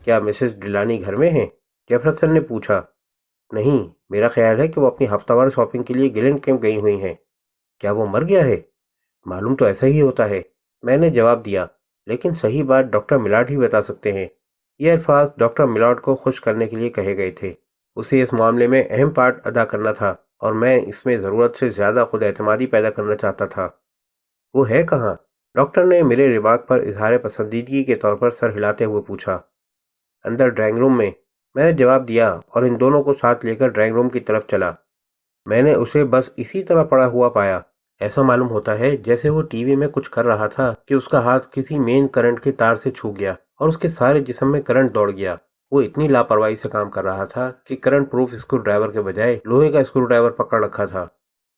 کیا مسز ڈیلانی گھر میں ہیں؟ جیفرسن نے پوچھا۔ نہیں، میرا خیال ہے کہ وہ اپنی ہفتہ وار شاپنگ کے لیے گلین کیمپ گئی ہوئی ہیں۔ کیا وہ مر گیا ہے؟ معلوم تو ایسا ہی ہوتا ہے، میں نے جواب دیا، لیکن صحیح بات ڈاکٹر ملاڈ ہی بتا سکتے ہیں۔ یہ الفاظ ڈاکٹر ملاڈ کو خوش کرنے کے لیے کہے گئے تھے۔ اسے اس معاملے میں اہم پارٹ ادا کرنا تھا اور میں اس میں ضرورت سے زیادہ خود اعتمادی پیدا کرنا چاہتا تھا۔ وہ ہے کہاں؟ ڈاکٹر نے میرے ریمارک پر اظہار پسندیدگی کے طور پر سر ہلاتے ہوئے پوچھا۔ اندر ڈرائنگ روم میں نے جواب دیا اور ان دونوں کو ساتھ لے کر ڈرائنگ روم کی طرف چلا۔ میں نے اسے بس اسی طرح پڑا ہوا پایا۔ ایسا معلوم ہوتا ہے جیسے وہ ٹی وی میں کچھ کر رہا تھا کہ اس کا ہاتھ کسی مین کرنٹ کے تار سے چھو گیا اور اس کے سارے جسم میں کرنٹ دوڑ گیا۔ وہ اتنی لاپرواہی سے کام کر رہا تھا کہ کرنٹ پروف اسکرو ڈرائیور کے بجائے لوہے کا اسکرو ڈرائیور پکڑ رکھا تھا۔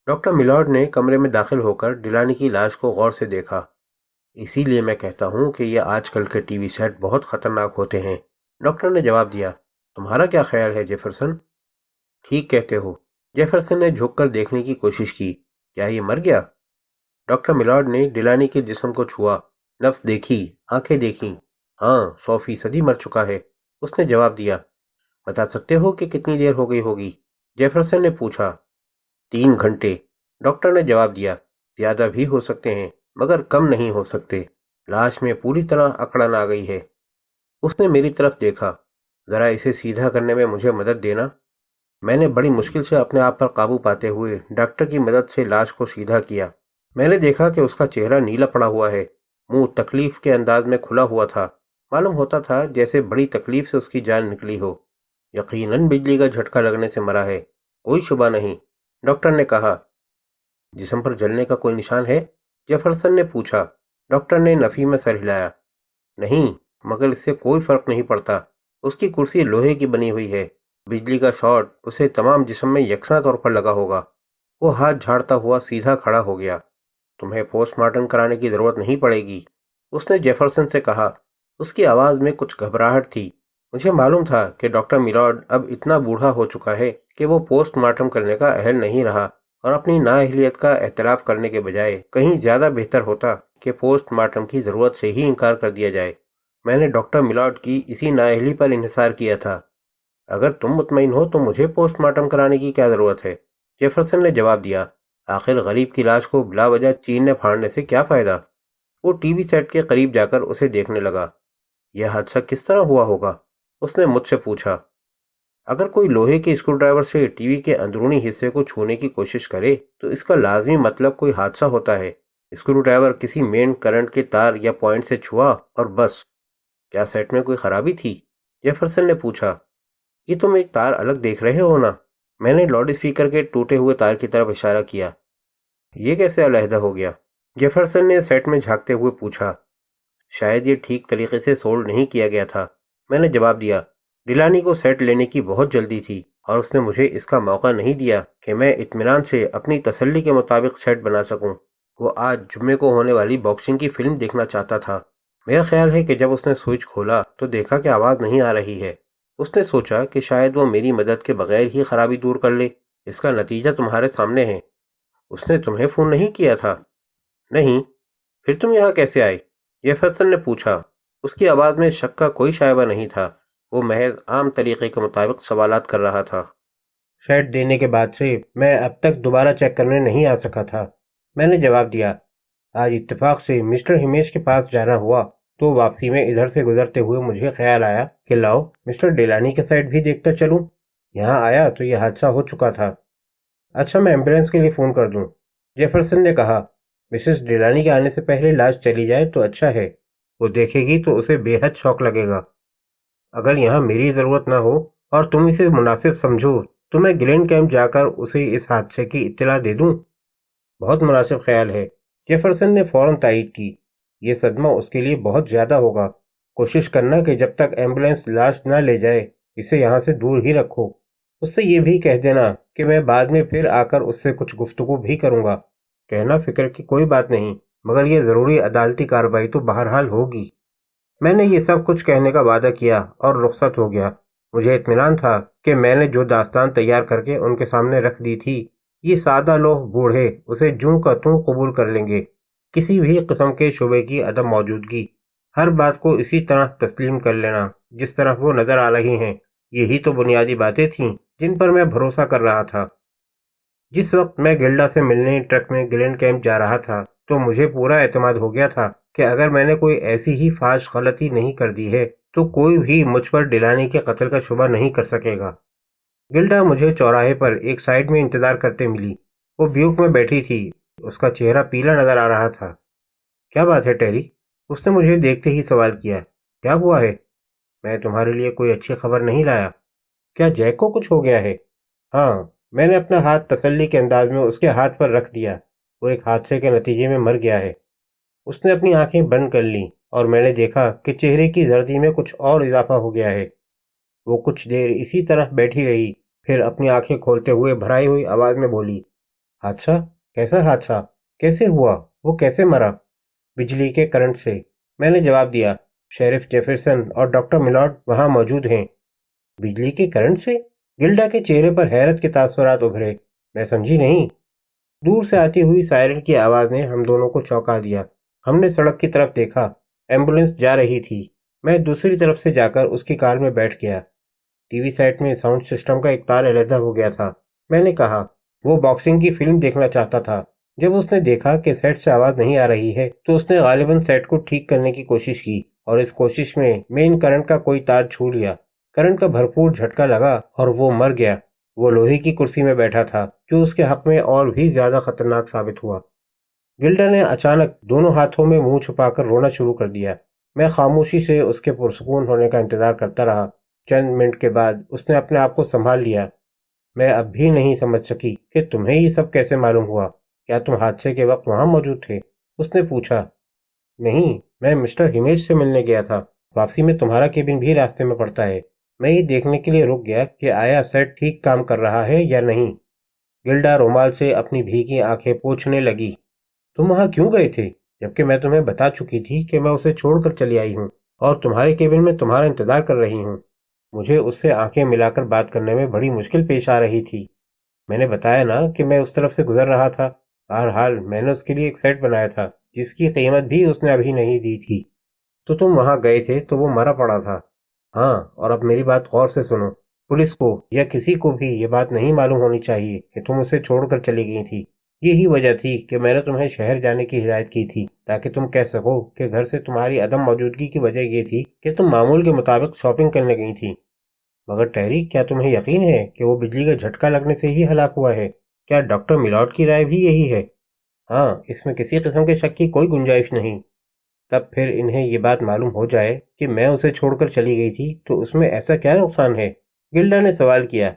ڈاکٹر ملاڈ نے کمرے میں داخل ہو کر ڈیلانی کی لاش کو غور سے دیکھا۔ اسی لیے میں کہتا ہوں کہ یہ آج کل کے ٹی وی سیٹ بہت خطرناک ہوتے ہیں، ڈاکٹر نے جواب دیا۔ تمہارا کیا خیال ہے جیفرسن؟ ٹھیک کہتے ہو۔ جیفرسن نے جھک کر دیکھنے کی کوشش کی۔ کیا یہ مر گیا؟ ڈاکٹر ملاڈ نے ڈیلانی کے جسم کو چھوا، نبض دیکھی، آنکھیں دیکھیں۔ ہاں، 100% مر چکا ہے، اس نے جواب دیا۔ بتا سکتے ہو کہ کتنی دیر ہو گئی ہوگی؟ جیفرسن نے پوچھا۔ 3 گھنٹے، ڈاکٹر نے جواب دیا۔ زیادہ بھی ہو سکتے ہیں مگر کم نہیں ہو سکتے۔ لاش میں پوری طرح اکڑن آ گئی ہے۔ اس نے میری طرف دیکھا۔ ذرا اسے سیدھا کرنے میں مجھے مدد دینا۔ میں نے بڑی مشکل سے اپنے آپ پر قابو پاتے ہوئے ڈاکٹر کی مدد سے لاش کو سیدھا کیا۔ میں نے دیکھا کہ اس کا چہرہ نیلا پڑا ہوا ہے، منہ تکلیف کے انداز میں کھلا ہوا تھا۔ معلوم ہوتا تھا جیسے بڑی تکلیف سے اس کی جان نکلی ہو۔ یقیناً بجلی کا جھٹکا لگنے سے مرا ہے، کوئی شبہ نہیں، ڈاکٹر نے کہا۔ جسم پر جلنے کا کوئی نشان ہے؟ جیفرسن نے پوچھا۔ ڈاکٹر نے نفی میں سر ہلایا۔ نہیں، مگر اس سے کوئی فرق نہیں پڑتا۔ اس کی کرسی لوہے کی بنی ہوئی ہے، بجلی کا شارٹ اسے تمام جسم میں یکساں طور پر لگا ہوگا۔ وہ ہاتھ جھاڑتا ہوا سیدھا کھڑا ہو گیا۔ تمہیں پوسٹ مارٹم کرانے کی ضرورت نہیں پڑے گی، اس نے جیفرسن سے کہا۔ اس کی آواز میں کچھ گھبراہٹ تھی۔ مجھے معلوم تھا کہ ڈاکٹر ملاڈ اب اتنا بوڑھا ہو چکا ہے کہ وہ پوسٹ مارٹم کرنے کا اہل نہیں رہا اور اپنی نااہلیت کا اعتراف کرنے کے بجائے کہیں زیادہ بہتر ہوتا کہ پوسٹ مارٹم کی ضرورت سے ہی انکار کر دیا جائے۔ میں نے ڈاکٹر ملاڈ کی اسی نااہلی پر انحصار کیا تھا۔ اگر تم مطمئن ہو تو مجھے پوسٹ مارٹم کرانے کی کیا ضرورت ہے؟ جیفرسن نے جواب دیا۔ آخر غریب کی لاش کو بلا وجہ چیرنے پھاڑنے سے کیا فائدہ؟ وہ ٹی وی سیٹ کے قریب جا کر اسے دیکھنے لگا۔ یہ حادثہ کس طرح ہوا ہوگا؟ اس نے مجھ سے پوچھا۔ اگر کوئی لوہے کے اسکرو ڈرائیور سے ٹی وی کے اندرونی حصے کو چھونے کی کوشش کرے تو اس کا لازمی مطلب کوئی حادثہ ہوتا ہے۔ اسکرو ڈرائیور کسی مین کرنٹ کے تار یا پوائنٹ سے چھوا اور بس۔ کیا سیٹ میں کوئی خرابی تھی؟ جیفرسن نے پوچھا۔ یہ تم ایک تار الگ دیکھ رہے ہو نا؟ میں نے لاؤڈ اسپیکر کے ٹوٹے ہوئے تار کی طرف اشارہ کیا۔ یہ کیسے علیحدہ ہو گیا؟ جیفرسن نے سیٹ میں جھانکتے ہوئے پوچھا۔ شاید یہ ٹھیک طریقے سے سولڈ نہیں کیا گیا تھا، میں نے جواب دیا۔ ڈیلانی کو سیٹ لینے کی بہت جلدی تھی اور اس نے مجھے اس کا موقع نہیں دیا کہ میں اطمینان سے اپنی تسلی کے مطابق سیٹ بنا سکوں۔ وہ آج جمعے کو ہونے والی باکسنگ کی فلم دیکھنا چاہتا تھا۔ میرا خیال ہے کہ جب اس نے سوئچ کھولا تو دیکھا کہ آواز نہیں آ رہی ہے۔ اس نے سوچا کہ شاید وہ میری مدد کے بغیر ہی خرابی دور کر لے۔ اس کا نتیجہ تمہارے سامنے ہے۔ اس نے تمہیں فون نہیں کیا تھا؟ نہیں۔ پھر تم یہاں کیسے آئے؟ جیفرسن نے پوچھا۔ اس کی آواز میں شک کا کوئی شائبہ نہیں تھا، وہ محض عام طریقے کے مطابق سوالات کر رہا تھا۔ سیٹ دینے کے بعد سے میں اب تک دوبارہ چیک کرنے نہیں آ سکا تھا، میں نے جواب دیا۔ آج اتفاق سے مسٹر ہمیش کے پاس جانا ہوا تو واپسی میں ادھر سے گزرتے ہوئے مجھے خیال آیا کہ لاؤ مسٹر ڈیلانی کا سیٹ بھی دیکھتا چلوں۔ یہاں آیا تو یہ حادثہ ہو چکا تھا۔ اچھا، میں ایمبولینس کے لیے فون کر دوں، جیفرسن نے کہا۔ مسز ڈیلانی کے آنے سے پہلے لاش چلی جائے تو اچھا ہے، وہ دیکھے گی تو اسے بے حد شوق لگے گا۔ اگر یہاں میری ضرورت نہ ہو اور تم اسے مناسب سمجھو تو میں گلین کیمپ جا کر اسے اس حادثے کی اطلاع دے دوں۔ بہت مناسب خیال ہے، جیفرسن نے فوراً تائید کی۔ یہ صدمہ اس کے لیے بہت زیادہ ہوگا۔ کوشش کرنا کہ جب تک ایمبولینس لاش نہ لے جائے اسے یہاں سے دور ہی رکھو۔ اس سے یہ بھی کہہ دینا کہ میں بعد میں پھر آ کر اس سے کچھ گفتگو بھی کروں گا۔ کہنا فکر کی کوئی بات نہیں، مگر یہ ضروری عدالتی کارروائی تو بہرحال ہوگی۔ میں نے یہ سب کچھ کہنے کا وعدہ کیا اور رخصت ہو گیا۔ مجھے اطمینان تھا کہ میں نے جو داستان تیار کر کے ان کے سامنے رکھ دی تھی، یہ سادہ لوح بوڑھے اسے جوں کا توں قبول کر لیں گے، کسی بھی قسم کے شبے کی عدم موجودگی۔ ہر بات کو اسی طرح تسلیم کر لینا جس طرح وہ نظر آ رہی ہیں، یہی تو بنیادی باتیں تھیں جن پر میں بھروسہ کر رہا تھا۔ جس وقت میں گلڈا سے ملنے ٹرک میں گلینڈ کیمپ جا رہا تھا تو مجھے پورا اعتماد ہو گیا تھا کہ اگر میں نے کوئی ایسی ہی فاش غلطی نہیں کر دی ہے تو کوئی بھی مجھ پر ڈیلانی کے قتل کا شبہ نہیں کر سکے گا۔ گلڈا مجھے چوراہے پر ایک سائڈ میں انتظار کرتے ملی۔ وہ بیوک میں بیٹھی تھی، اس کا چہرہ پیلا نظر آ رہا تھا۔ کیا بات ہے ٹیری؟ اس نے مجھے دیکھتے ہی سوال کیا۔ کیا ہوا ہے؟ میں تمہارے لیے کوئی اچھی خبر نہیں لایا۔ کیا جیک کو کچھ ہو گیا ہے؟ ہاں، میں نے اپنا ہاتھ تسلی کے انداز میں اس کے ہاتھ پر رکھ دیا۔ وہ ایک حادثے کے نتیجے میں مر گیا ہے۔ اس نے اپنی آنکھیں بند کر لیں اور میں نے دیکھا کہ چہرے کی زردی میں کچھ اور اضافہ ہو گیا ہے۔ وہ کچھ دیر اسی طرح بیٹھی رہی، پھر اپنی آنکھیں کھولتے ہوئے بھرائی ہوئی آواز میں بولی، حادثہ؟ کیسا حادثہ؟ کیسے ہوا؟ وہ کیسے مرا؟ بجلی کے کرنٹ سے، میں نے جواب دیا۔ شیرف جیفرسن اور ڈاکٹر ملاڈ وہاں موجود ہیں۔ بجلی کے کرنٹ سے؟ گلڈا کے چہرے پر حیرت کے تاثرات ابھرے۔ میں سمجھی نہیں۔ دور سے آتی ہوئی سائرن کی آواز نے ہم دونوں کو چونکا دیا۔ ہم نے سڑک کی طرف دیکھا، ایمبولینس جا رہی تھی۔ میں دوسری طرف سے جا کر اس کی کار میں بیٹھ گیا۔ ٹی وی سیٹ میں ساؤنڈ سسٹم کا ایک تار علیحدہ ہو گیا تھا۔ میں نے کہا، وہ باکسنگ کی فلم دیکھنا چاہتا تھا۔ جب اس نے دیکھا کہ سیٹ سے آواز نہیں آ رہی ہے تو اس نے غالباً سیٹ کو ٹھیک کرنے کی کوشش کی، اور اس کوشش میں مین کرنٹ کا کوئی تار چھو لیا۔ کرنٹ کا بھرپور جھٹکا لگا اور وہ مر گیا۔ وہ لوہے کی کرسی میں بیٹھا تھا، جو اس کے حق میں اور بھی زیادہ خطرناک ثابت ہوا۔ گلڈا نے اچانک دونوں ہاتھوں میں منہ چھپا کر رونا شروع کر دیا۔ میں خاموشی سے اس کے پرسکون ہونے کا انتظار کرتا رہا۔ چند منٹ کے بعد اس نے اپنے آپ کو سنبھال لیا۔ میں اب بھی نہیں سمجھ سکی کہ تمہیں یہ سب کیسے معلوم ہوا۔ کیا تم حادثے کے وقت وہاں موجود تھے؟ اس نے پوچھا۔ نہیں، میں مسٹر ہمیش سے ملنے گیا تھا۔ واپسی میں تمہارا کیبن بھی راستے میں پڑتا ہے۔ میں یہ دیکھنے کے لیے رک گیا کہ آیا سیٹ ٹھیک کام کر رہا ہے یا نہیں۔ گلڈا رومال سے اپنی بھیگی آنکھیں پوچھنے لگی۔ تم وہاں کیوں گئے تھے جبکہ میں تمہیں بتا چکی تھی کہ میں اسے چھوڑ کر چلی آئی ہوں اور تمہارے کیبن میں تمہارا انتظار کر رہی ہوں؟ مجھے اس سے آنکھیں ملا کر بات کرنے میں بڑی مشکل پیش آ رہی تھی۔ میں نے بتایا نا کہ میں اس طرف سے گزر رہا تھا۔ بہرحال میں نے اس کے لیے ایک سیٹ بنایا تھا جس کی قیمت بھی اس نے ابھی نہیں دی تھی۔ تو تم وہاں گئے تھے تو وہ مرا پڑا تھا؟ ہاں، اور اب میری بات غور سے سنو۔ پولیس کو یا کسی کو بھی یہ بات نہیں معلوم ہونی چاہیے کہ تم اسے چھوڑ کر چلی گئی تھی۔ یہی وجہ تھی کہ میں نے تمہیں شہر جانے کی ہدایت کی تھی، تاکہ تم کہہ سکو کہ گھر سے تمہاری عدم موجودگی کی وجہ یہ تھی کہ تم معمول کے مطابق شاپنگ کرنے گئی تھی۔ مگر ٹیری، کیا تمہیں یقین ہے کہ وہ بجلی کا جھٹکا لگنے سے ہی ہلاک ہوا ہے؟ کیا ڈاکٹر میلاڈ کی رائے بھی یہی ہے؟ ہاں، اس میں کسی قسم کے شک کی کوئی گنجائش نہیں۔ تب پھر انہیں یہ بات معلوم ہو جائے کہ میں اسے چھوڑ کر چلی گئی تھی تو اس میں ایسا کیا نقصان ہے؟ گلڈا نے سوال کیا۔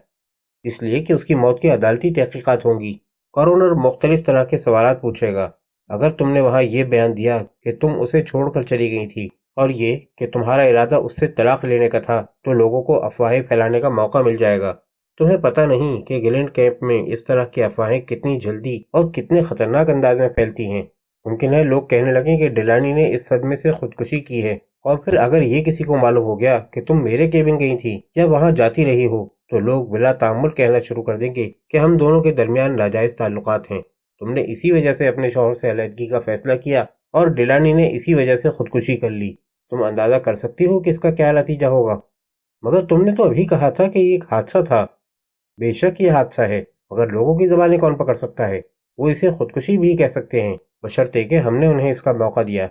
اس لیے کہ اس کی موت کی عدالتی تحقیقات ہوں گی۔ کورونر مختلف طرح کے سوالات پوچھے گا۔ اگر تم نے وہاں یہ بیان دیا کہ تم اسے چھوڑ کر چلی گئی تھی اور یہ کہ تمہارا ارادہ اس سے طلاق لینے کا تھا، تو لوگوں کو افواہیں پھیلانے کا موقع مل جائے گا۔ تمہیں پتہ نہیں کہ گلینڈ کیمپ میں اس طرح کی افواہیں کتنی جلدی اور کتنے خطرناک انداز میں پھیلتی ہیں۔ ممکن ہے لوگ کہنے لگیں کہ ڈیلانی نے اس صدمے سے خودکشی کی ہے، اور پھر اگر یہ کسی کو معلوم ہو گیا کہ تم میرے کیبن گئی تھی یا وہاں جاتی رہی ہو تو لوگ بلا تعمل کہنا شروع کر دیں گے کہ ہم دونوں کے درمیان ناجائز تعلقات ہیں۔ تم نے اسی وجہ سے اپنے شوہر سے علیحدگی کا فیصلہ کیا اور ڈیلانی نے اسی وجہ سے خودکشی کر لی۔ تم اندازہ کر سکتی ہو کہ اس کا کیا نتیجہ ہوگا۔ مگر تم نے تو ابھی کہا تھا کہ یہ ایک حادثہ تھا۔ بے شک یہ حادثہ ہے، مگر لوگوں کی زبانیں کون پکڑ سکتا ہے؟ وہ اسے خودکشی بھی کہہ سکتے ہیں، بشرطے کہ ہم نے انہیں اس کا موقع دیا۔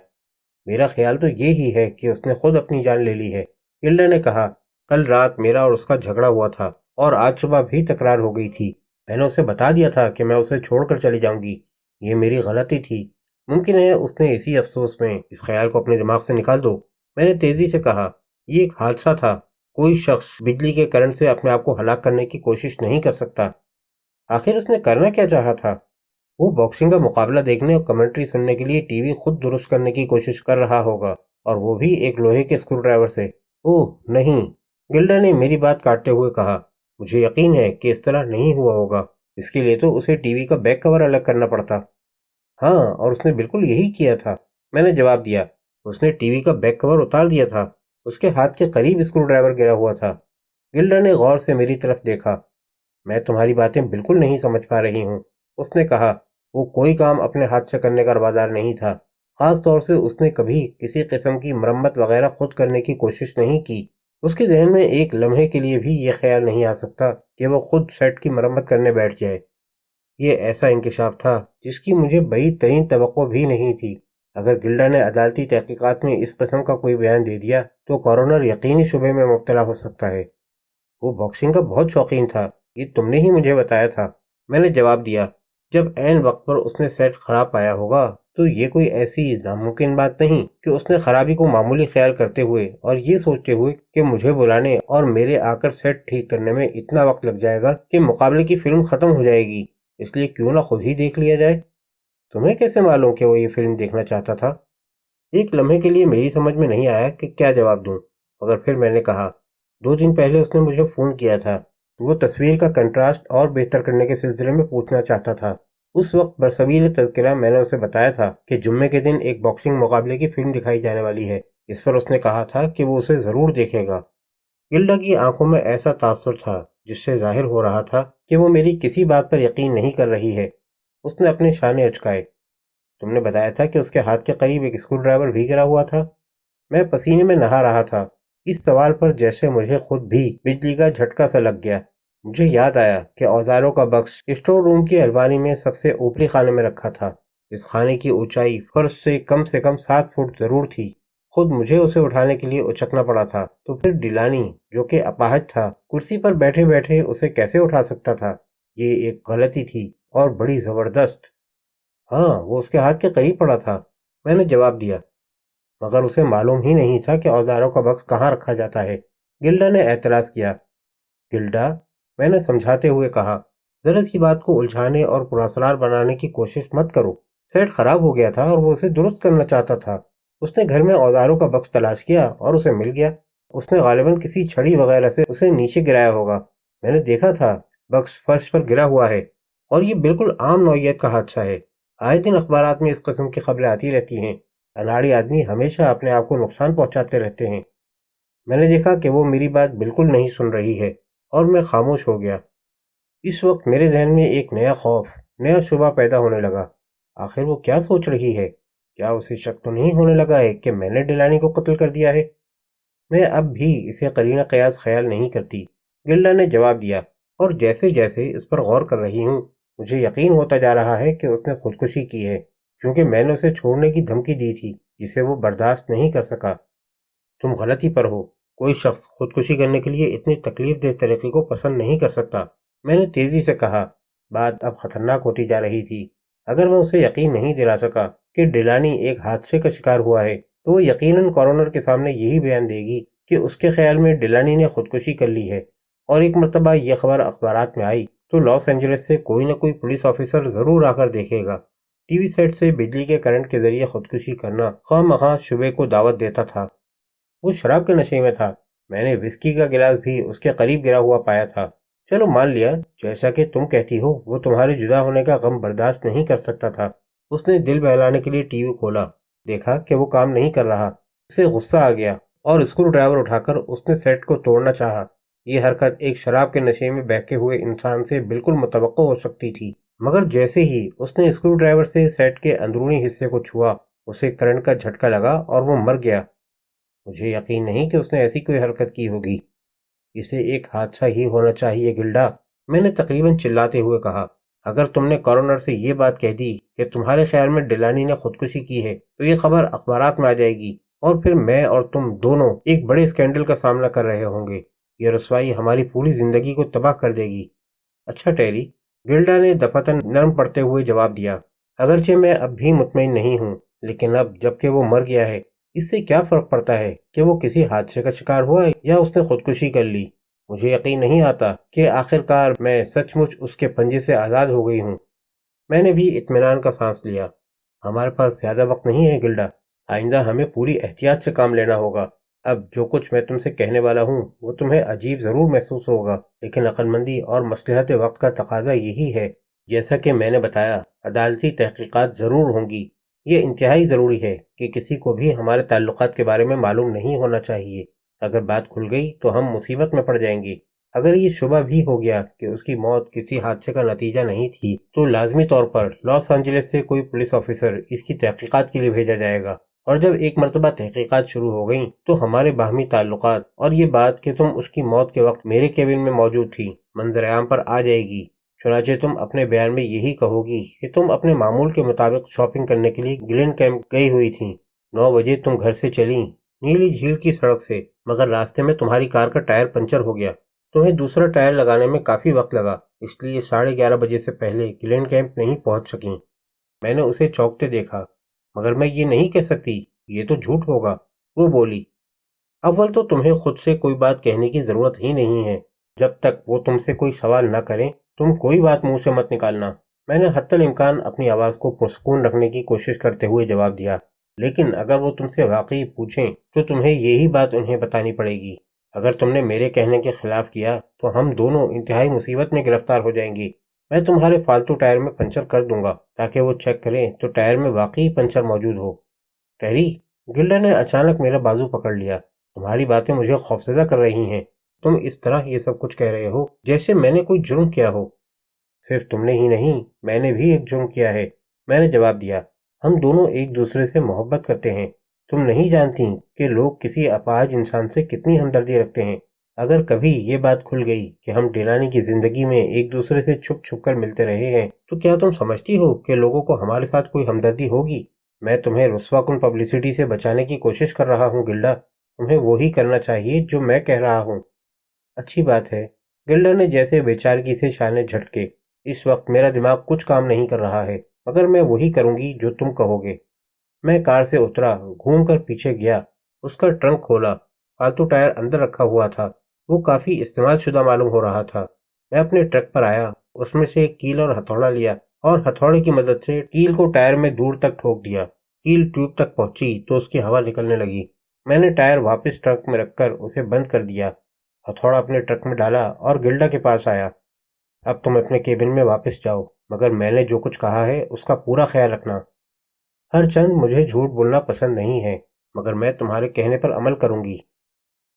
میرا خیال تو یہ ہی ہے کہ اس نے خود اپنی جان لے لی ہے۔ گلڈا نے کہا، کل رات میرا اور اس کا جھگڑا ہوا تھا اور آج صبح بھی تکرار ہو گئی تھی۔ میں نے اسے بتا دیا تھا کہ میں اسے چھوڑ کر چلی جاؤں گی۔ یہ میری غلطی تھی۔ ممکن ہے اس نے اسی افسوس میں اس خیال کو اپنے دماغ سے نکال دو۔ میں نے تیزی سے کہا، یہ ایک حادثہ تھا۔ کوئی شخص بجلی کے کرنٹ سے اپنے آپ کو ہلاک کرنے کی کوشش نہیں کر سکتا۔ آخر اس نے کرنا کیا چاہا تھا؟ وہ باکسنگ کا مقابلہ دیکھنے اور کمنٹری سننے کے لیے ٹی وی خود درست کرنے کی کوشش کر رہا ہوگا، اور وہ بھی ایک لوہے کے اسکرو ڈرائیور سے۔ اوہ نہیں، گلڈا نے میری بات کاٹتے ہوئے کہا، مجھے یقین ہے کہ اس طرح نہیں ہوا ہوگا۔ اس کے لیے تو اسے ٹی وی کا بیک کور الگ کرنا پڑتا۔ ہاں، اور اس نے بالکل یہی کیا تھا، میں نے جواب دیا۔ اس نے ٹی وی کا بیک کور اتار دیا تھا۔ اس کے ہاتھ کے قریب اسکرو ڈرائیور گرا ہوا تھا۔ گلڈا نے غور سے میری طرف دیکھا۔ میں تمہاری باتیں بالکل نہیں سمجھ پا رہی ہوں، اس نے کہا۔ وہ کوئی کام اپنے ہاتھ سے کرنے کا روادار نہیں تھا، خاص طور سے اس نے کبھی کسی قسم کی مرمت وغیرہ خود کرنے کی کوشش نہیں کی۔ اس کے ذہن میں ایک لمحے کے لیے بھی یہ خیال نہیں آ سکتا کہ وہ خود سیٹ کی مرمت کرنے بیٹھ جائے۔ یہ ایسا انکشاف تھا جس کی مجھے بعید ترین توقع بھی نہیں تھی۔ اگر گلڈا نے عدالتی تحقیقات میں اس قسم کا کوئی بیان دے دیا تو کورونر یقینی شبے میں مبتلا ہو سکتا ہے۔ وہ باکسنگ کا بہت شوقین تھا، یہ تم نے ہی مجھے بتایا تھا، میں نے جواب دیا۔ جب عین وقت پر اس نے سیٹ خراب پایا ہوگا تو یہ کوئی ایسی ناممکن بات نہیں کہ اس نے خرابی کو معمولی خیال کرتے ہوئے اور یہ سوچتے ہوئے کہ مجھے بلانے اور میرے آ کر سیٹ ٹھیک کرنے میں اتنا وقت لگ جائے گا کہ مقابلے کی فلم ختم ہو جائے گی، اس لیے کیوں نہ خود ہی دیکھ لیا جائے۔ تمہیں کیسے معلوم کہ وہ یہ فلم دیکھنا چاہتا تھا؟ ایک لمحے کے لیے میری سمجھ میں نہیں آیا کہ کیا جواب دوں، مگر پھر میں نے کہا، 2 دن پہلے اس نے مجھے فون کیا تھا، وہ تصویر کا کنٹراسٹ اور بہتر کرنے کے سلسلے میں پوچھنا چاہتا تھا۔ اس وقت برسبیل تذکرہ میں نے اسے بتایا تھا کہ جمعے کے دن ایک باکسنگ مقابلے کی فلم دکھائی جانے والی ہے، اس پر اس نے کہا تھا کہ وہ اسے ضرور دیکھے گا۔ گلڈا کی آنکھوں میں ایسا تاثر تھا جس سے ظاہر ہو رہا تھا کہ وہ میری کسی بات پر یقین نہیں کر رہی ہے۔ اس نے اپنے شانے اچکائے۔ تم نے بتایا تھا کہ اس کے ہاتھ کے قریب ایک اسکرو ڈرائیور بھی گرا ہوا تھا؟ میں پسینے میں نہا رہا تھا۔ اس سوال پر جیسے مجھے خود بھی بجلی کا جھٹکا سا لگ گیا۔ مجھے یاد آیا کہ اوزاروں کا بکس اسٹور روم کی الماری میں سب سے اوپری خانے میں رکھا تھا۔ اس خانے کی اونچائی فرش سے کم 7 فٹ ضرور تھی۔ خود مجھے اسے اٹھانے کے لیے اچکنا پڑا تھا، تو پھر ڈیلانی جو کہ اپاہج تھا کرسی پر بیٹھے بیٹھے اسے کیسے اٹھا سکتا تھا؟ یہ ایک غلطی تھی اور بڑی زبردست۔ ہاں، وہ اس کے ہاتھ کے قریب پڑا تھا، میں نے جواب دیا، مگر اسے معلوم ہی نہیں تھا کہ اوزاروں کا بکس کہاں رکھا جاتا ہے۔ گلڈا نے اعتراض کیا۔ گلڈا، میں نے سمجھاتے ہوئے کہا، ذرا سی بات کو الجھانے اور پراسرار بنانے کی کوشش مت کرو۔ سیٹ خراب ہو گیا تھا اور وہ اسے درست کرنا چاہتا تھا۔ اس نے گھر میں اوزاروں کا بکس تلاش کیا اور اسے مل گیا۔ اس نے غالباً کسی چھڑی وغیرہ سے اسے نیچے گرایا ہوگا۔ میں نے دیکھا تھا، بکس فرش پر گرا ہوا ہے اور یہ بالکل عام نوعیت کا حادثہ ہے۔ آئے دن اخبارات میں اس قسم کی خبریں آتی رہتی ہیں۔ اناڑی آدمی ہمیشہ اپنے آپ کو نقصان پہنچاتے رہتے ہیں۔ میں نے دیکھا کہ وہ میری بات بالکل نہیں سن رہی ہے اور میں خاموش ہو گیا۔ اس وقت میرے ذہن میں ایک نیا خوف، نیا شبہ پیدا ہونے لگا۔ آخر وہ کیا سوچ رہی ہے؟ کیا اسے شک تو نہیں ہونے لگا ہے کہ میں نے ڈیلانی کو قتل کر دیا ہے؟ میں اب بھی اسے قرینہ قیاس خیال نہیں کرتی، گلڈا نے جواب دیا، اور جیسے جیسے اس پر غور کر رہی ہوں مجھے یقین ہوتا جا رہا ہے کہ اس نے خودکشی کی ہے، کیونکہ میں نے اسے چھوڑنے کی دھمکی دی تھی جسے وہ برداشت نہیں کر سکا۔ تم غلطی پر ہو، کوئی شخص خودکشی کرنے کے لیے اتنی تکلیف دہ طریقے کو پسند نہیں کر سکتا، میں نے تیزی سے کہا۔ بات اب خطرناک ہوتی جا رہی تھی۔ اگر میں اسے یقین نہیں دلا سکا کہ ڈیلانی ایک حادثے کا شکار ہوا ہے تو وہ یقیناً کورونر کے سامنے یہی بیان دے گی کہ اس کے خیال میں ڈیلانی نے خودکشی کر لی ہے، اور ایک مرتبہ یہ خبر اخبارات میں آئی تو لاس اینجلس سے کوئی نہ کوئی پولیس آفیسر ضرور آ کر دیکھے گا۔ ٹی وی سیٹ سے بجلی کے کرنٹ کے ذریعے خودکشی کرنا خواہ مخواہ شبے کو دعوت دیتا تھا۔ وہ شراب کے نشے میں تھا، میں نے وسکی کا گلاس بھی اس کے قریب گرا ہوا پایا تھا۔ چلو مان لیا، جیسا کہ تم کہتی ہو وہ تمہارے جدا ہونے کا غم برداشت نہیں کر سکتا تھا۔ اس نے دل بہلانے کے لیے ٹی وی کھولا، دیکھا کہ وہ کام نہیں کر رہا۔ اسے غصہ آ گیا اور اسکرو ڈرائیور اٹھا کر اس نے سیٹ کو توڑنا چاہا۔ یہ حرکت ایک شراب کے نشے میں بہکے ہوئے انسان سے بالکل متوقع ہو سکتی تھی، مگر جیسے ہی اس نے اسکرو ڈرائیور سے سیٹ کے اندرونی حصے کو چھوا اسے کرنٹ کا جھٹکا لگا اور وہ مر گیا۔ مجھے یقین نہیں کہ اس نے ایسی کوئی حرکت کی ہوگی۔ اسے ایک حادثہ ہی ہونا چاہیے گلڈا، میں نے تقریباً چلاتے ہوئے کہا۔ اگر تم نے کورونر سے یہ بات کہہ دی کہ تمہارے خیال میں ڈیلانی نے خودکشی کی ہے تو یہ خبر اخبارات میں آ جائے گی، اور پھر میں اور تم دونوں ایک بڑے اسکینڈل کا سامنا کر رہے ہوں گے۔ یہ رسوائی ہماری پوری زندگی کو تباہ کر دے گی۔ اچھا ٹیری، گلڈا نے دفعتاً نرم پڑتے ہوئے جواب دیا، اگرچہ میں اب بھی مطمئن نہیں ہوں، لیکن اب جب کہ وہ مر گیا ہے اس سے کیا فرق پڑتا ہے کہ وہ کسی حادثے کا شکار ہوا یا اس نے خودکشی کر لی؟ مجھے یقین نہیں آتا کہ آخر کار میں سچ مچ اس کے پنجے سے آزاد ہو گئی ہوں۔ میں نے بھی اطمینان کا سانس لیا۔ ہمارے پاس زیادہ وقت نہیں ہے گلڈا، آئندہ ہمیں پوری احتیاط سے کام لینا ہوگا۔ اب جو کچھ میں تم سے کہنے والا ہوں وہ تمہیں عجیب ضرور محسوس ہوگا، لیکن عقل مندی اور مصلحت وقت کا تقاضا یہی ہے۔ جیسا کہ میں نے بتایا، عدالتی تحقیقات ضرور ہوں گی۔ یہ انتہائی ضروری ہے کہ کسی کو بھی ہمارے تعلقات کے بارے میں معلوم نہیں ہونا چاہیے۔ اگر بات کھل گئی تو ہم مصیبت میں پڑ جائیں گے۔ اگر یہ شبہ بھی ہو گیا کہ اس کی موت کسی حادثے کا نتیجہ نہیں تھی تو لازمی طور پر لاس اینجلس سے کوئی پولیس آفیسر اس کی تحقیقات کے لیے بھیجا جائے گا، اور جب ایک مرتبہ تحقیقات شروع ہو گئیں تو ہمارے باہمی تعلقات اور یہ بات کہ تم اس کی موت کے وقت میرے کیبن میں موجود تھی منظر عام پر آ جائے گی۔ چنانچہ تم اپنے بیان میں یہی کہو گی کہ تم اپنے معمول کے مطابق شاپنگ کرنے کے لیے گلین کیمپ گئی ہوئی تھیں۔ 9 بجے تم گھر سے چلیں نیلی جھیل کی سڑک سے، مگر راستے میں تمہاری کار کا ٹائر پنچر ہو گیا۔ تمہیں دوسرا ٹائر لگانے میں کافی وقت لگا، اس لیے 11:30 بجے سے پہلے گلین کیمپ نہیں پہنچ سکیں۔ میں نے اسے چونکتے دیکھا۔ مگر میں یہ نہیں کہہ سکتی، یہ تو جھوٹ ہوگا، وہ بولی۔ اول تو تمہیں خود سے کوئی بات کہنے کی ضرورت ہی نہیں ہے۔ جب تک وہ تم سے کوئی سوال نہ کریں تم کوئی بات منہ سے مت نکالنا۔ میں نے حتی الامکان اپنی آواز کو پرسکون رکھنے کی کوشش کرتے ہوئے جواب دیا، لیکن اگر وہ تم سے واقعی پوچھیں تو تمہیں یہی بات انہیں بتانی پڑے گی۔ اگر تم نے میرے کہنے کے خلاف کیا تو ہم دونوں انتہائی مصیبت میں گرفتار ہو جائیں گے۔ میں تمہارے فالتو ٹائر میں پنچر کر دوں گا تاکہ وہ چیک کریں تو ٹائر میں واقعی پنچر موجود ہو۔ ٹیری، گلڈا نے اچانک میرا بازو پکڑ لیا، تمہاری باتیں مجھے خوفزدہ کر رہی ہیں۔ تم اس طرح یہ سب کچھ کہہ رہے ہو جیسے میں نے کوئی جرم کیا ہو۔ صرف تم نے ہی نہیں، میں نے بھی ایک جرم کیا ہے، میں نے جواب دیا۔ ہم دونوں ایک دوسرے سے محبت کرتے ہیں۔ تم نہیں جانتی کہ لوگ کسی اپاہج انسان سے کتنی ہمدردی رکھتے ہیں۔ اگر کبھی یہ بات کھل گئی کہ ہم ڈیلانی کی زندگی میں ایک دوسرے سے چھپ چھپ کر ملتے رہے ہیں تو کیا تم سمجھتی ہو کہ لوگوں کو ہمارے ساتھ کوئی ہمدردی ہوگی؟ میں تمہیں رسوا کن پبلسٹی سے بچانے کی کوشش کر رہا ہوں گلڈا، تمہیں وہی کرنا چاہیے جو میں کہہ رہا ہوں۔ اچھی بات ہے، گلڈا نے جیسے بیچارگی سے شانے جھٹکے۔ اس وقت میرا دماغ کچھ کام نہیں کر رہا ہے، مگر میں وہی کروں گی جو تم کہو گے۔ میں کار سے اترا، گھوم کر پیچھے گیا، اس کا ٹرنک کھولا، فالتو ٹائر اندر رکھا ہوا تھا، وہ کافی استعمال شدہ معلوم ہو رہا تھا۔ میں اپنے ٹرک پر آیا، اس میں سے ایک کیل اور ہتھوڑا لیا اور ہتھوڑے کی مدد سے کیل کو ٹائر میں دور تک ٹھوک دیا۔ کیل ٹیوب تک پہنچی تو اس کی ہوا نکلنے لگی۔ میں نے ٹائر واپس ٹرک میں رکھ کر اسے بند کر دیا، ہتھوڑا اپنے ٹرک میں ڈالا اور گلڈا کے پاس آیا۔ اب تم اپنے کیبن میں واپس جاؤ، مگر میں نے جو کچھ کہا ہے اس کا پورا خیال رکھنا۔ ہر چند مجھے جھوٹ بولنا پسند نہیں ہے، مگر میں تمہارے کہنے پر عمل کروں گی۔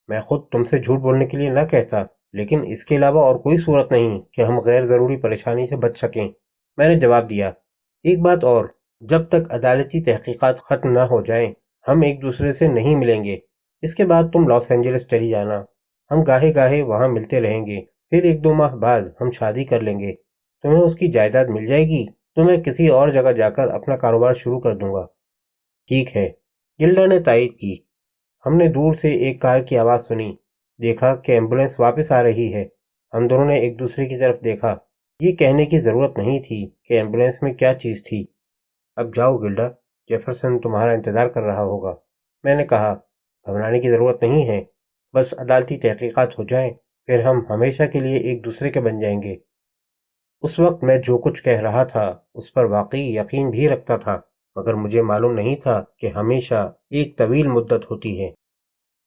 میں خود تم سے جھوٹ بولنے کے لیے نہ کہتا، لیکن اس کے علاوہ اور کوئی صورت نہیں کہ ہم غیر ضروری پریشانی سے بچ سکیں، میں نے جواب دیا۔ ایک بات اور، جب تک عدالتی تحقیقات ختم نہ ہو جائیں ہم ایک دوسرے سے نہیں ملیں گے۔ اس کے بعد تم لاس اینجلس چلی جانا، ہم گاہے گاہے وہاں ملتے رہیں گے، پھر 1-2 ماہ بعد ہم شادی کر لیں گے، تمہیں اس کی جائیداد مل جائے گی تو میں کسی اور جگہ جا کر اپنا کاروبار شروع کر دوں گا۔ ٹھیک ہے، گلڈا نے تائید کی۔ ہم نے دور سے ایک کار کی آواز سنی، دیکھا کہ ایمبولینس واپس آ رہی ہے۔ ہم دونوں نے ایک دوسرے کی طرف دیکھا۔ یہ کہنے کی ضرورت نہیں تھی کہ ایمبولینس میں کیا چیز تھی۔ اب جاؤ گلڈا، جیفرسن تمہارا انتظار کر رہا ہوگا، میں نے کہا۔ گھبرانے کی ضرورت نہیں ہے، بس عدالتی تحقیقات ہو جائیں، پھر ہم ہمیشہ کے لیے ایک دوسرے کے بن جائیں گے۔ اس وقت میں جو کچھ کہہ رہا تھا اس پر واقعی یقین بھی رکھتا تھا، مگر مجھے معلوم نہیں تھا کہ ہمیشہ ایک طویل مدت ہوتی ہے۔